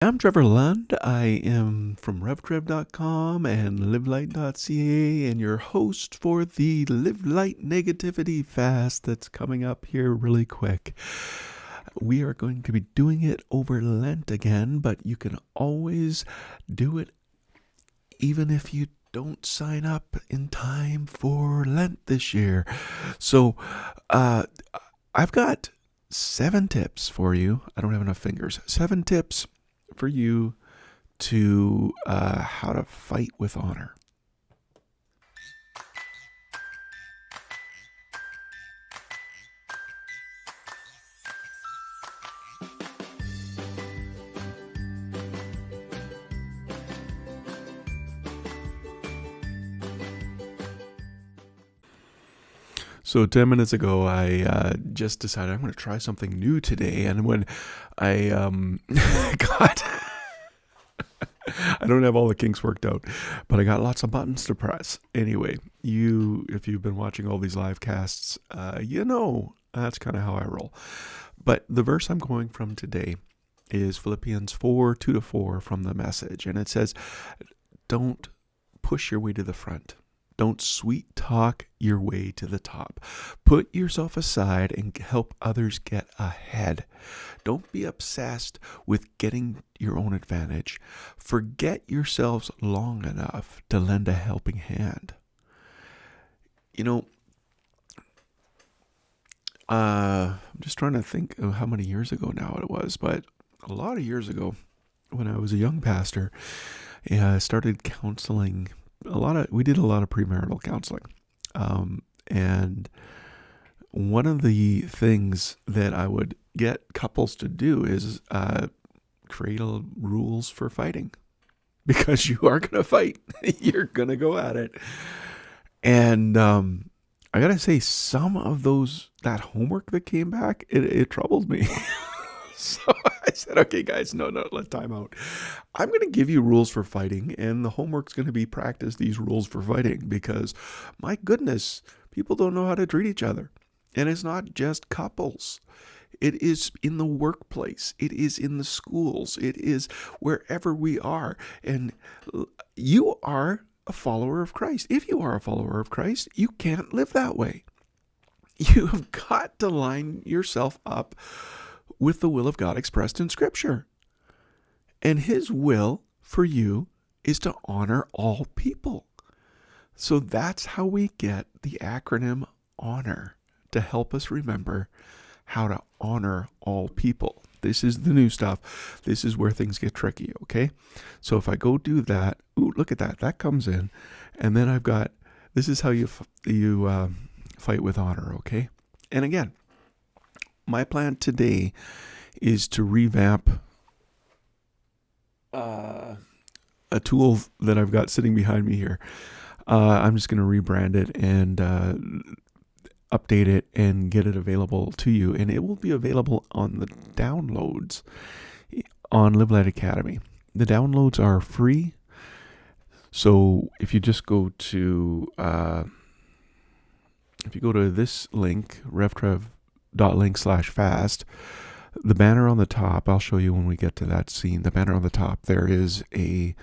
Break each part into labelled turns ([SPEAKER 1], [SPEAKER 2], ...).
[SPEAKER 1] I'm Trevor Lund. I am from RevTrev.com and LiveLight.ca and your host for the Live Light Negativity Fast that's coming up here really quick. We are going to be doing it over Lent again, but you can always do it even if you don't sign up in time for Lent this year. So, I've got 7 tips for you. I don't have enough fingers. 7 tips for you to how to fight with honor. So 10 minutes ago, I just decided I'm going to try something new today. And when I got, I don't have all the kinks worked out, but I got lots of buttons to press. Anyway, if you've been watching all these live casts, you know that's kind of how I roll. But the verse I'm going from today is Philippians 4:2-4 from the Message. And it says, don't push your way to the front. Don't sweet talk your way to the top. Put yourself aside and help others get ahead. Don't be obsessed with getting your own advantage. Forget yourselves long enough to lend a helping hand. You know, I'm just trying to think of how many years ago now it was, but a lot of years ago when I was a young pastor, I started counseling we did a lot of premarital counseling. And one of the things that I would get couples to do is create rules for fighting, because you are going to fight. You're going to go at it. And I got to say, some of that homework that came back, it troubled me. So I said, okay, guys, no, let's time out. I'm going to give you rules for fighting, and the homework's going to be practice these rules for fighting, because my goodness, people don't know how to treat each other. And it's not just couples. It is in the workplace. It is in the schools. It is wherever we are. And you are a follower of Christ. If you are a follower of Christ, you can't live that way. You have got to line yourself up with the will of God expressed in Scripture. And His will for you is to honor all people. So that's how we get the acronym HONOR, to help us remember how to honor all people. This is the new stuff. This is where things get tricky, okay? So if I go do that, ooh, look at that. That comes in. And then I've got, this is how you fight with honor, okay? And again, my plan today is to revamp a tool that I've got sitting behind me here. I'm just going to rebrand it and update it and get it available to you. And it will be available on the downloads on Live Light Academy. The downloads are free. So if you just go to this link, revtrev.link/fast, the banner on the top, I'll show you when we get to that scene, the banner on the top, there is a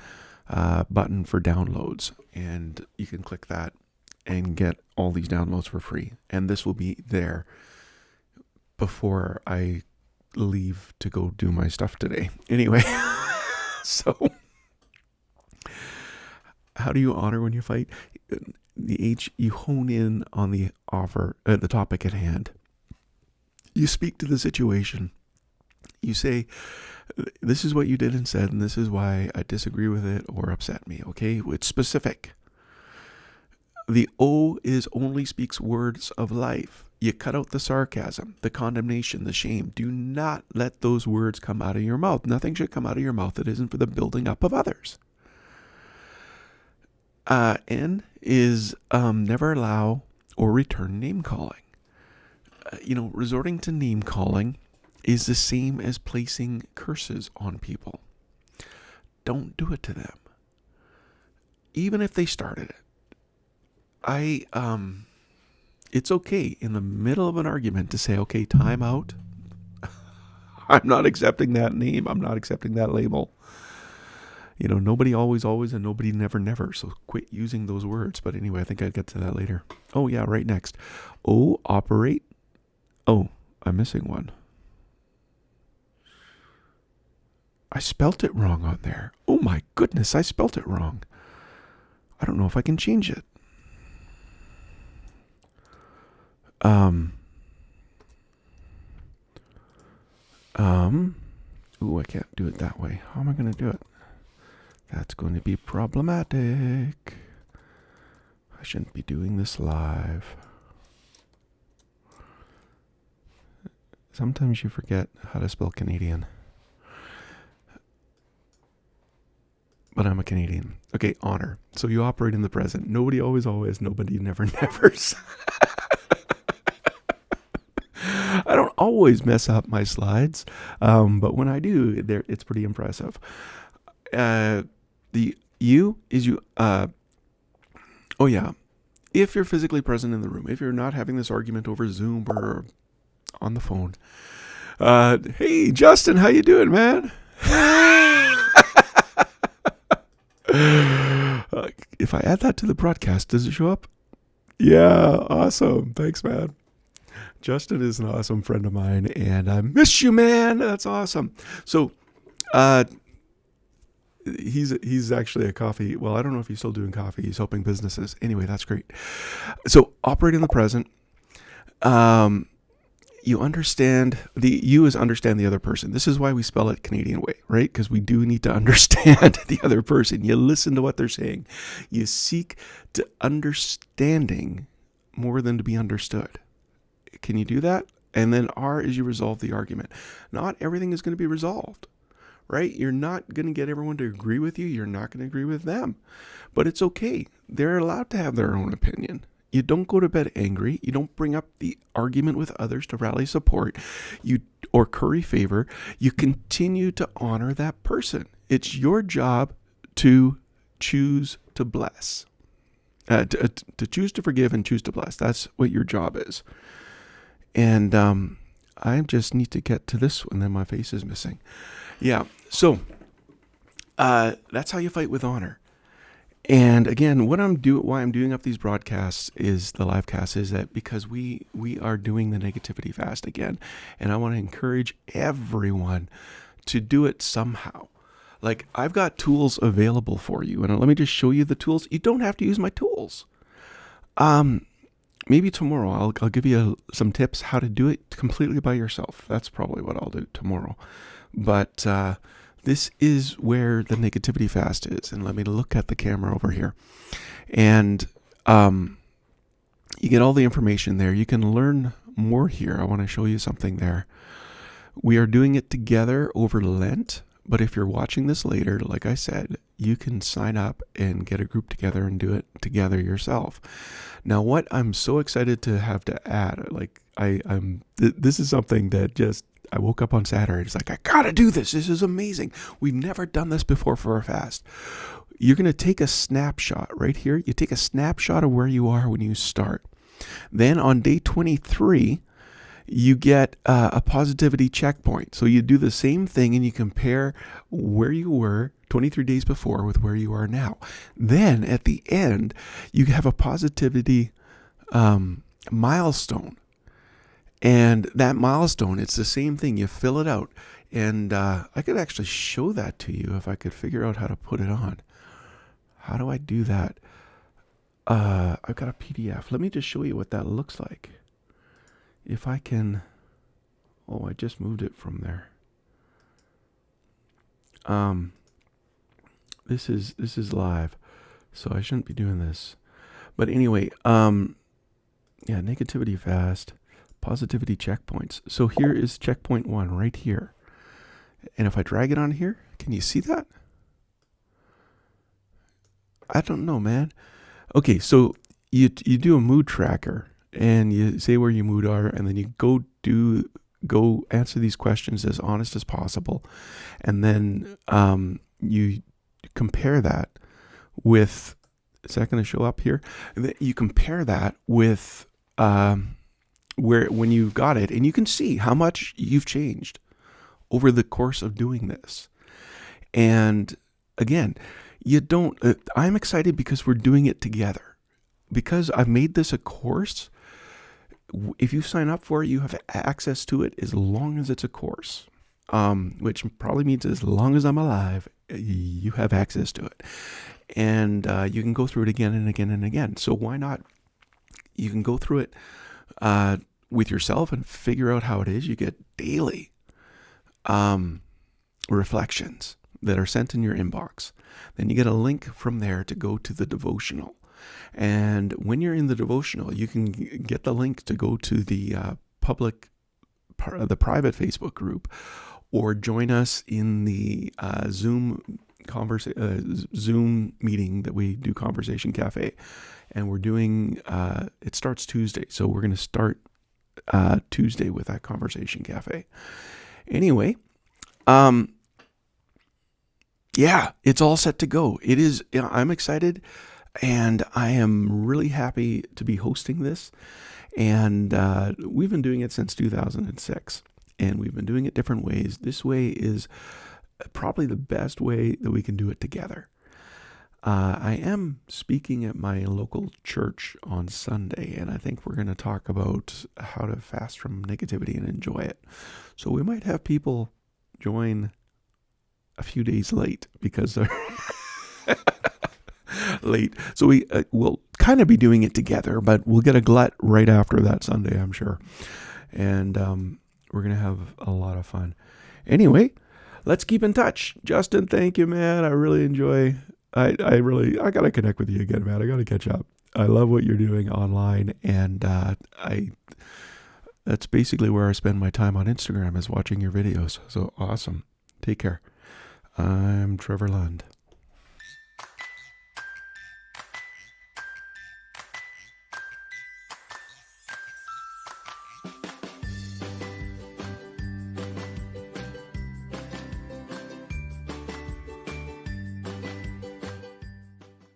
[SPEAKER 1] button for downloads, and you can click that and get all these downloads for free. And this will be there before I leave to go do my stuff today. Anyway, so how do you honor when you fight? You hone in on the topic at hand. You speak to the situation. You say, this is what you did and said, and this is why I disagree with it or upset me, okay? It's specific. The O is only speaks words of life. You cut out the sarcasm, the condemnation, the shame. Do not let those words come out of your mouth. Nothing should come out of your mouth that isn't for the building up of others. N is never allow or return name calling. Resorting to name calling is the same as placing curses on people. Don't do it to them, even if they started it. It's okay in the middle of an argument to say, okay, time out. I'm not accepting that name. I'm not accepting that label. Nobody always, always, and nobody never, never. So quit using those words. But anyway, I think I'll get to that later. Oh, yeah, right next. O, operate. Oh, I'm missing one. I spelt it wrong on there. Oh my goodness, I spelt it wrong. I don't know if I can change it. Ooh, I can't do it that way. How am I going to do it? That's going to be problematic. I shouldn't be doing this live. Sometimes you forget how to spell Canadian. But I'm a Canadian. Okay, honor. So you operate in the present. Nobody always, always. Nobody never, nevers. I don't always mess up my slides, but when I do, it's pretty impressive. The you is you. Oh yeah, if you're physically present in the room, if you're not having this argument over Zoom or on the phone. Hey Justin, how you doing, man? If I add that to the broadcast, does it show up? Yeah, awesome. Thanks, man. Justin is an awesome friend of mine, and I miss you, man. That's awesome. So, he's actually a coffee. Well, I don't know if he's still doing coffee. He's helping businesses. Anyway, that's great. So, operate in the present. You understand you is understand the other person. This is why we spell it Canadian way, right? Because we do need to understand the other person. You listen to what they're saying. You seek to understanding more than to be understood. Can you do that? And then R is you resolve the argument. Not everything is going to be resolved, right? You're not going to get everyone to agree with you. You're not going to agree with them. But it's okay. They're allowed to have their own opinion. You don't go to bed angry. You don't bring up the argument with others to rally support or curry favor. You continue to honor that person. It's your job to choose to bless, to choose to forgive and choose to bless. That's what your job is. And I just need to get to this one. Then my face is missing. Yeah. So that's how you fight with honor. And again, why I'm doing up these broadcasts is the live cast is that because we are doing the negativity fast again, and I want to encourage everyone to do it somehow. Like I've got tools available for you, and let me just show you the tools. You don't have to use my tools. Maybe tomorrow I'll give you some tips how to do it completely by yourself. That's probably what I'll do tomorrow. But this is where the negativity fast is. And let me look at the camera over here. And you get all the information there. You can learn more here. I want to show you something there. We are doing it together over Lent. But if you're watching this later, like I said, you can sign up and get a group together and do it together yourself. Now, what I'm so excited to have to add, like this is something that just, I woke up on Saturday. It's like, I gotta do this. This is amazing. We've never done this before for a fast. You're going to take a snapshot right here. You take a snapshot of where you are when you start. Then on day 23, you get a positivity checkpoint. So you do the same thing and you compare where you were 23 days before with where you are now. Then at the end, you have a positivity milestone. And that milestone, it's the same thing. You fill it out. And I could actually show that to you if I could figure out how to put it on. How do I do that? I've got a PDF. Let me just show you what that looks like. If I can... Oh, I just moved it from there. This is live, so I shouldn't be doing this. But anyway, yeah, negativity fast. Positivity checkpoints. So here is checkpoint 1 right here. And if I drag it on here, can you see that? I don't know, man. Okay, so you do a mood tracker and you say where your mood are, and then you go answer these questions as honest as possible. And then you compare that with, is that going to show up here? You compare that with when you've got it, and you can see how much you've changed over the course of doing this. And again, I'm excited because we're doing it together. Because I've made this a course, if you sign up for it, you have access to it as long as it's a course, which probably means as long as I'm alive, you have access to it. And you can go through it again and again and again. So why not? You can go through it with yourself and figure out how it is. You get daily reflections that are sent in your inbox. Then you get a link from there to go to the devotional. And when you're in the devotional, you can get the link to go to the private Facebook group, or join us in the Zoom meeting that we do, Conversation Cafe. And we're doing, it starts Tuesday. So we're going to start Tuesday with that Conversation Cafe. Anyway, yeah, it's all set to go. It is, I'm excited, and I am really happy to be hosting this. And we've been doing it since 2006, and we've been doing it different ways. This way is probably the best way that we can do it together. I am speaking at my local church on Sunday, and I think we're going to talk about how to fast from negativity and enjoy it. So we might have people join a few days late because they're late. So we'll kind of be doing it together, but we'll get a glut right after that Sunday, I'm sure. And we're going to have a lot of fun. Anyway, let's keep in touch. Justin, thank you, man. I really enjoy... I got to connect with you again, man. I got to catch up. I love what you're doing online, and that's basically where I spend my time on Instagram, is watching your videos. So awesome. Take care. I'm Trevor Lund.